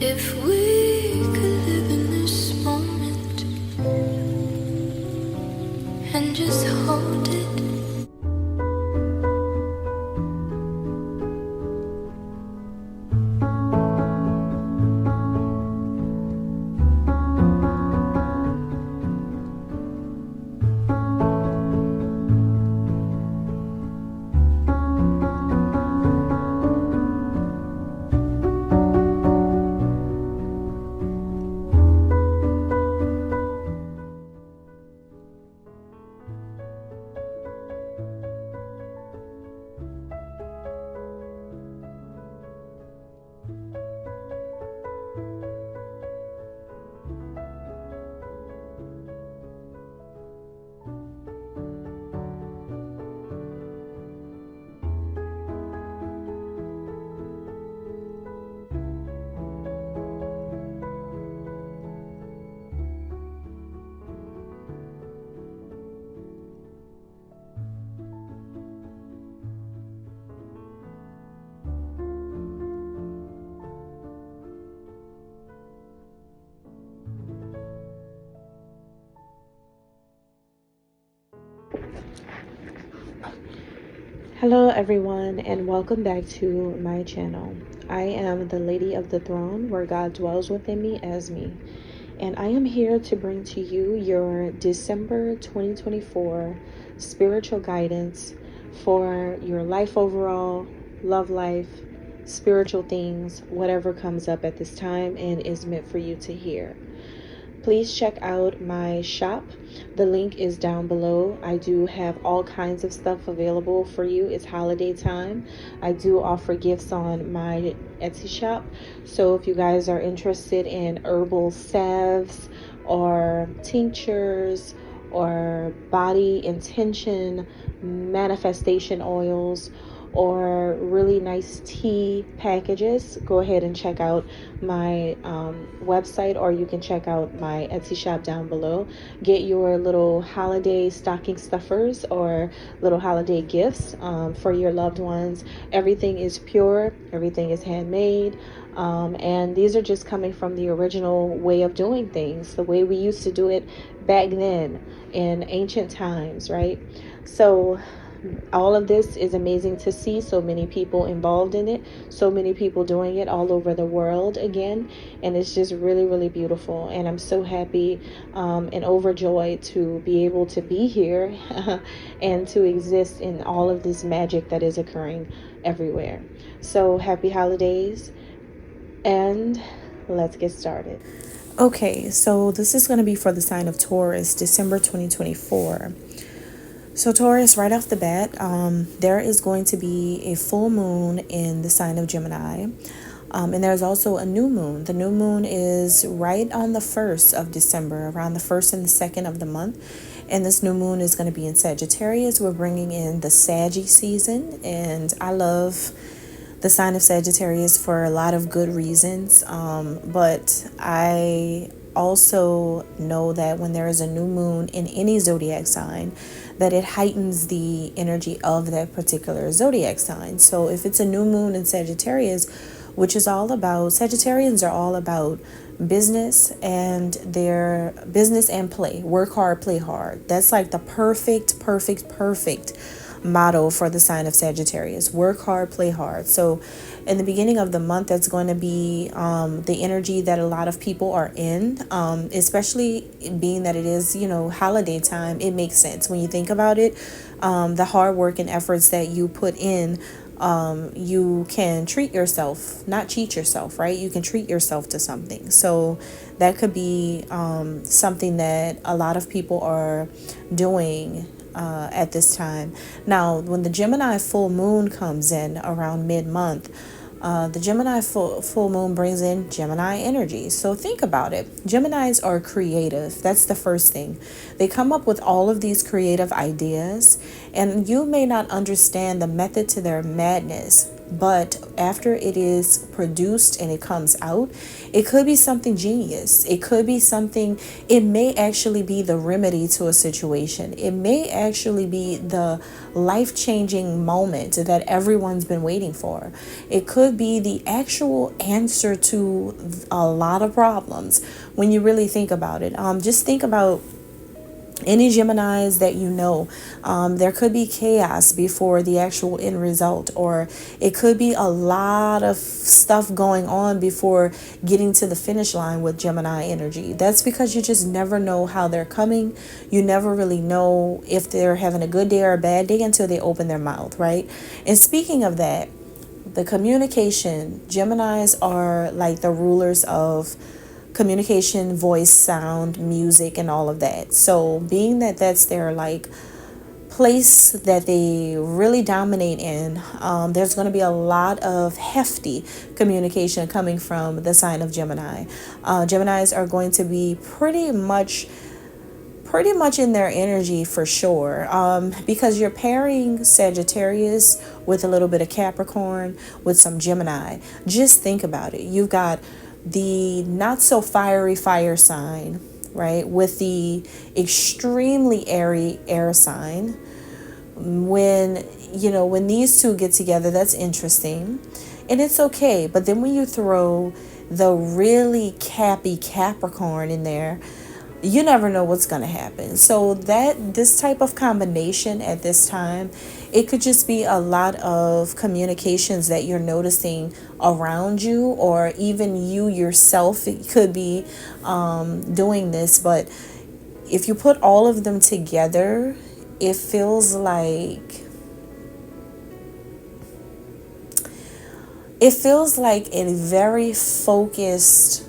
If we could live in this moment and just hold it. Hello everyone, and welcome back to my channel. I am the Lady of the Throne, where God dwells within me as me. And I am here to bring to you your December 2024 spiritual guidance for your life overall, love life, spiritual things, whatever comes up at this time and is meant for you to hear. Please check out my shop. The link is down below. I do have all kinds of stuff available for you. It's holiday time. I do offer gifts on my Etsy shop. So if you guys are interested in herbal salves or tinctures or body intention manifestation oils or really nice tea packages, go ahead and check out my website, or you can check out my Etsy shop down below. Get your little holiday stocking stuffers or little holiday gifts for your loved ones. Everything is pure, everything is handmade, and these are just coming from the original way of doing things, the way we used to do it back then in ancient times, right? So all of this is amazing to see. So many people involved in it, so many people doing it all over the world again, and it's just really, really beautiful. And I'm so happy and overjoyed to be able to be here and to exist in all of this magic that is occurring everywhere. So happy holidays, and let's get started. Okay, so this is going to be for the sign of Taurus, December 2024. So Taurus, right off the bat, there is going to be a full moon in the sign of Gemini. And there's also a new moon. The new moon is right on the 1st of December, around the 1st and the 2nd of the month. And this new moon is going to be in Sagittarius. We're bringing in the Saggy season. And I love the sign of Sagittarius for a lot of good reasons. But I also know that when there is a new moon in any zodiac sign, that it heightens the energy of that particular zodiac sign. So if it's a new moon in Sagittarius, which is all about, Sagittarians are all about business and their business and play. Work hard, play hard. That's like the perfect motto for the sign of Sagittarius. Work hard, play hard. So in the beginning of the month, that's going to be the energy that a lot of people are in, especially being that it is, holiday time. It makes sense when you think about it. The hard work and efforts that you put in, you can treat yourself, not cheat yourself, right? You can treat yourself to something. So that could be something that a lot of people are doing at this time. Now, when the Gemini full moon comes in around mid-month, the Gemini full moon brings in Gemini energy. So think about it. Geminis are creative. That's the first thing. They come up with all of these creative ideas, and you may not understand the method to their madness. But after it is produced and it comes out, it could be something genius. It could be something, it may actually be the remedy to a situation. It may actually be the life-changing moment that everyone's been waiting for. It could be the actual answer to a lot of problems when you really think about it. Just think about any Geminis that you know. There could be chaos before the actual end result, or it could be a lot of stuff going on before getting to the finish line with Gemini energy. That's because you just never know how they're coming. You never really know if they're having a good day or a bad day until they open their mouth, right? And speaking of that, the communication, Geminis are like the rulers of communication, voice, sound, music, and all of that. So being that that's their like place that they really dominate in, there's going to be a lot of hefty communication coming from the sign of Gemini. Geminis are going to be pretty much in their energy for sure, because you're pairing Sagittarius with a little bit of Capricorn with some Gemini. Just think about it. You've got the not so fiery fire sign, right, with the extremely airy air sign. When these two get together, that's interesting, and it's okay. But then when you throw the really cappy Capricorn in there, you never know what's going to happen. So that this type of combination at this time, it could just be a lot of communications that you're noticing around you, or even you yourself could be doing this. But if you put all of them together, it feels like a very focused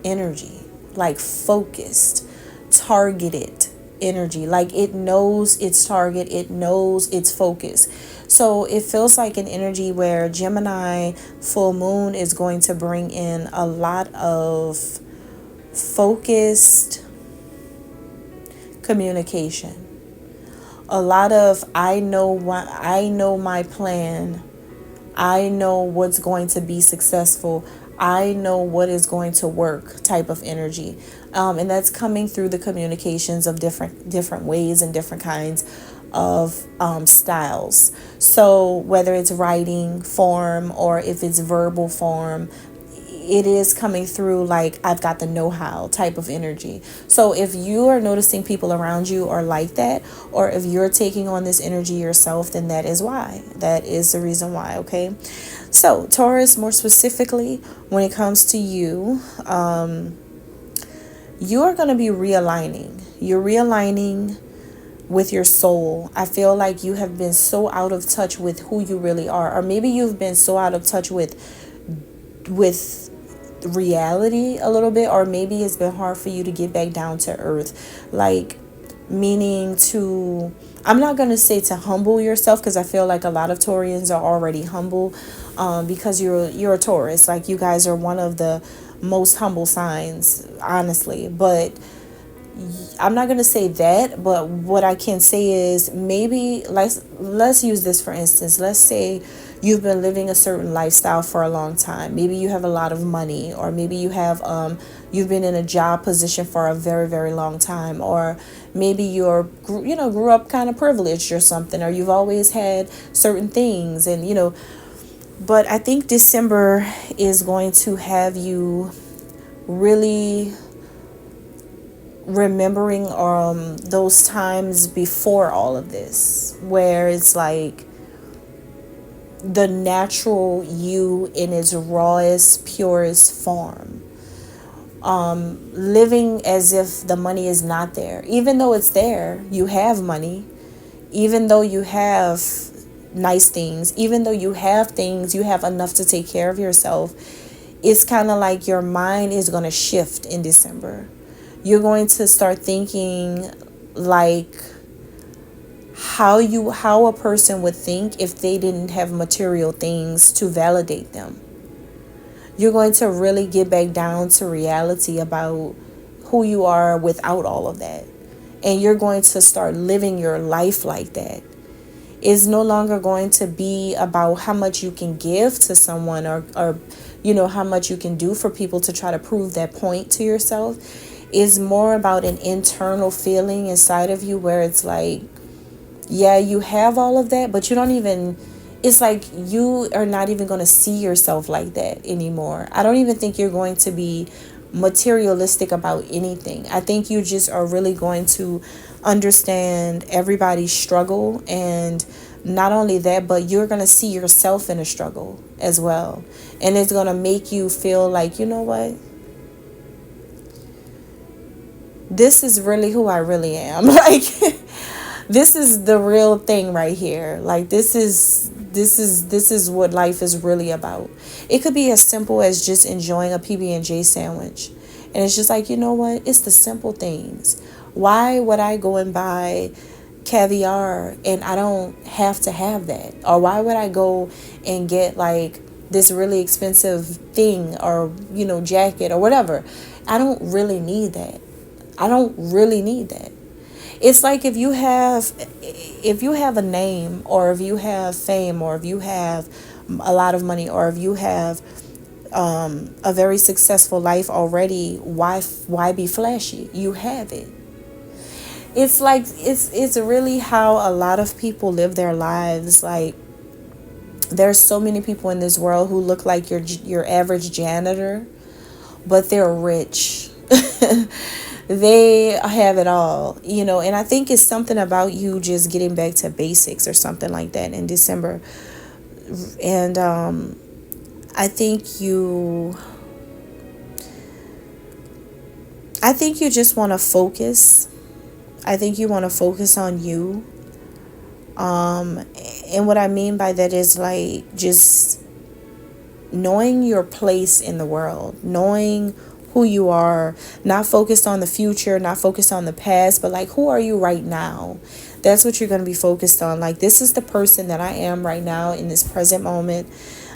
energy, like focused, targeted energy. Like it knows its target, it knows its focus. So it feels like an energy where Gemini full moon is going to bring in a lot of focused communication. A lot of I know my plan. I know what's going to be successful. I know what is going to work type of energy. And that's coming through the communications of different ways and different kinds of styles. So whether it's writing form or if it's verbal form, it is coming through like I've got the know-how type of energy. So if you are noticing people around you are like that, or if you're taking on this energy yourself, then that is why. That is the reason why, okay? So Taurus, more specifically, when it comes to you, you are going to be realigning. You're realigning with your soul. I feel like you have been so out of touch with who you really are, or maybe you've been so out of touch with reality a little bit, or maybe it's been hard for you to get back down to earth, like meaning to, I'm not going to say to humble yourself, because I feel like a lot of Taurians are already humble, because you're a Taurus. Like you guys are one of the most humble signs, honestly. But I'm not going to say that, but what I can say is maybe let's use this for instance. Let's say you've been living a certain lifestyle for a long time. Maybe you have a lot of money, or maybe you have you've been in a job position for a very, very long time, or maybe grew up kind of privileged or something, or you've always had certain things, and but I think December is going to have you really remembering those times before all of this, where it's like the natural you in its rawest, purest form, living as if the money is not there. Even though it's there, you have money. Even though you have nice things, even though you have things, you have enough to take care of yourself. It's kind of like your mind is going to shift in December. You're going to start thinking like how a person would think if they didn't have material things to validate them. You're going to really get back down to reality about who you are without all of that. And you're going to start living your life like that. is no longer going to be about how much you can give to someone, or how much you can do for people to try to prove that point to yourself. Is more about an internal feeling inside of you where it's like, yeah, you have all of that, but you don't even, it's like you are not even going to see yourself like that anymore. I don't even think you're going to be materialistic about anything. I think you just are really going to understand everybody's struggle, and not only that, but you're going to see yourself in a struggle as well. And it's going to make you feel like, you know what? This is really who I really am. Like, this is the real thing right here. Like, this is what life is really about. It could be as simple as just enjoying a PB&J sandwich. And it's just like, you know what? It's the simple things. Why would I go and buy caviar and I don't have to have that? Or why would I go and get like this really expensive thing, or jacket or whatever? I don't really need that. I don't really need that. It's like if you have a name, or if you have fame, or if you have a lot of money, or if you have a very successful life already, why be flashy? You have it. It's like it's really how a lot of people live their lives. Like, there's so many people in this world who look like your average janitor, but they're rich. They have it all, and I think it's something about you just getting back to basics or something like that in December. And I think you just want to focus. I think you want to focus on you. And what I mean by that is like just knowing your place in the world, knowing who you are, not focused on the future, not focused on the past, but like, who are you right now? That's what you're going to be focused on. Like, this is the person that I am right now in this present moment.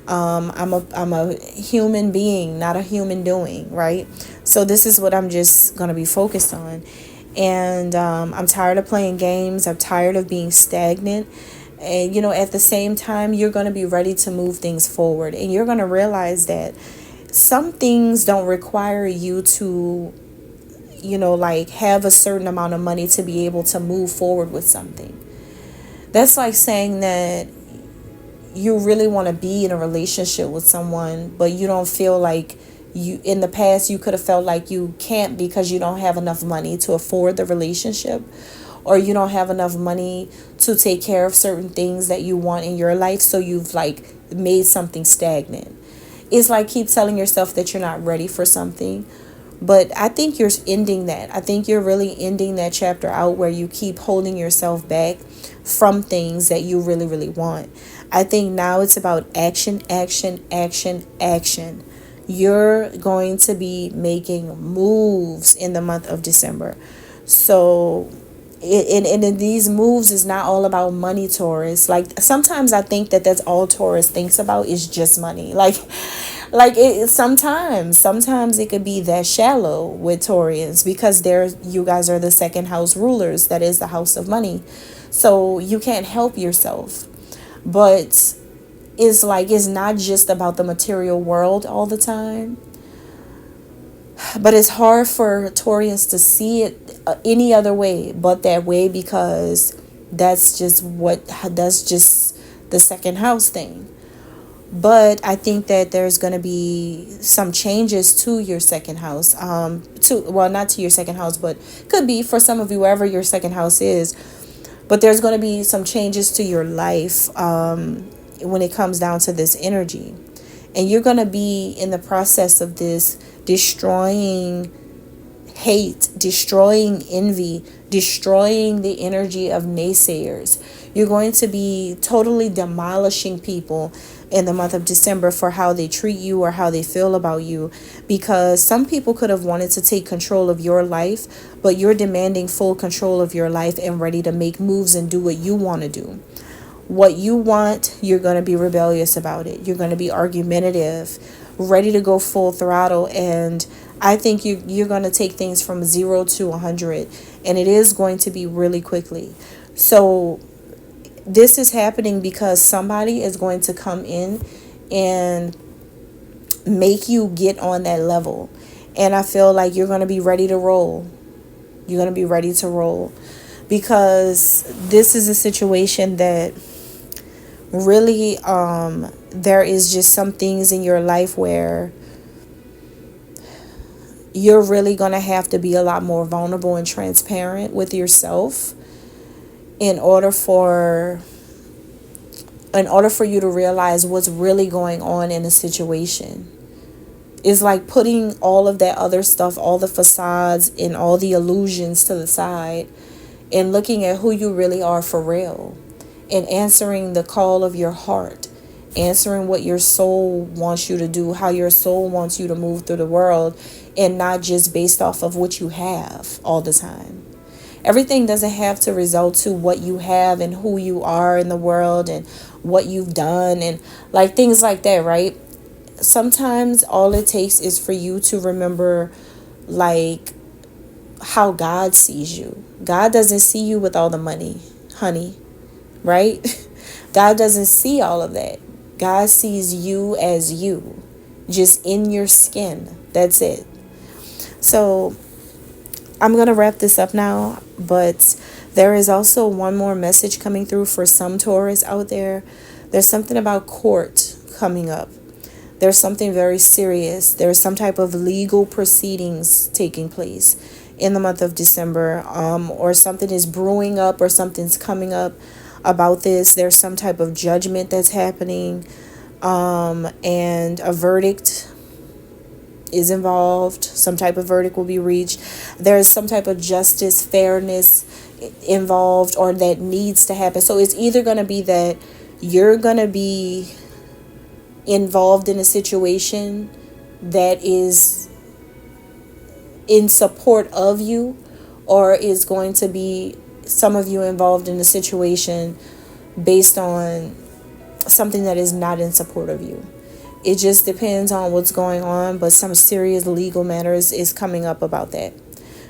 I'm a human being, not a human doing, right? So this is what I'm just going to be focused on. And I'm tired of playing games. I'm tired of being stagnant. And, at the same time, you're going to be ready to move things forward. And you're going to realize that some things don't require you to, like have a certain amount of money to be able to move forward with something. That's like saying that you really want to be in a relationship with someone, but you don't feel like in the past you could have felt like you can't because you don't have enough money to afford the relationship, or you don't have enough money to take care of certain things that you want in your life. So you've like made something stagnant. It's like keep telling yourself that you're not ready for something. But I think you're ending that. I think you're really ending that chapter out where you keep holding yourself back from things that you really, really want. I think now it's about action, action, action, action. You're going to be making moves in the month of December. So and in these moves is not all about money, Taurus. Like, sometimes I think that that's all Taurus thinks about is just money. Like it sometimes it could be that shallow with Taurians, because you guys are the second house rulers. That is the house of money. So you can't help yourself. But it's like, it's not just about the material world all the time. But it's hard for Taurians to see it any other way but that way, because that's just the second house thing. But I think that there's going to be some changes to your second house. Not to your second house, but could be for some of you, wherever your second house is. But there's going to be some changes to your life when it comes down to this energy. And you're going to be in the process of this destroying hate, destroying envy, destroying the energy of naysayers. You're going to be totally demolishing people in the month of December for how they treat you or how they feel about you, because some people could have wanted to take control of your life, but you're demanding full control of your life and ready to make moves and do what you want to do. What you want, you're going to be rebellious about it. You're going to be argumentative, ready to go full throttle. And I think you're going to take things from 0 to 100. And it is going to be really quickly. So this is happening because somebody is going to come in and make you get on that level. And I feel like you're going to be ready to roll. You're going to be ready to roll. Because this is a situation that really, there is just some things in your life where you're really going to have to be a lot more vulnerable and transparent with yourself in order for you to realize what's really going on in a situation. It's like putting all of that other stuff, all the facades and all the illusions to the side, and looking at who you really are for real, and answering the call of your heart, answering what your soul wants you to do, how your soul wants you to move through the world, and not just based off of what you have all the time. Everything doesn't have to result to what you have and who you are in the world and what you've done and like things like that, right? Sometimes all it takes is for you to remember like how God sees you. God doesn't see you with all the money, honey, right? God doesn't see all of that. God sees you as you, just in your skin. That's it. So I'm going to wrap this up now, but there is also one more message coming through for some Taurus out there. There's something about court coming up. There's something very serious. There's some type of legal proceedings taking place in the month of December, or something is brewing up or something's coming up about this. There's some type of judgment that's happening, and a verdict is involved. Some type of verdict will be reached. There's some type of justice, fairness involved, or that needs to happen. So it's either going to be that you're going to be involved in a situation that is in support of you, or is going to be some of you involved in a situation based on something that is not in support of you. It just depends on what's going on, but some serious legal matters is coming up about that.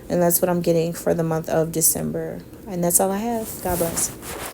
And that's what I'm getting for the month of December. And that's all I have. God bless.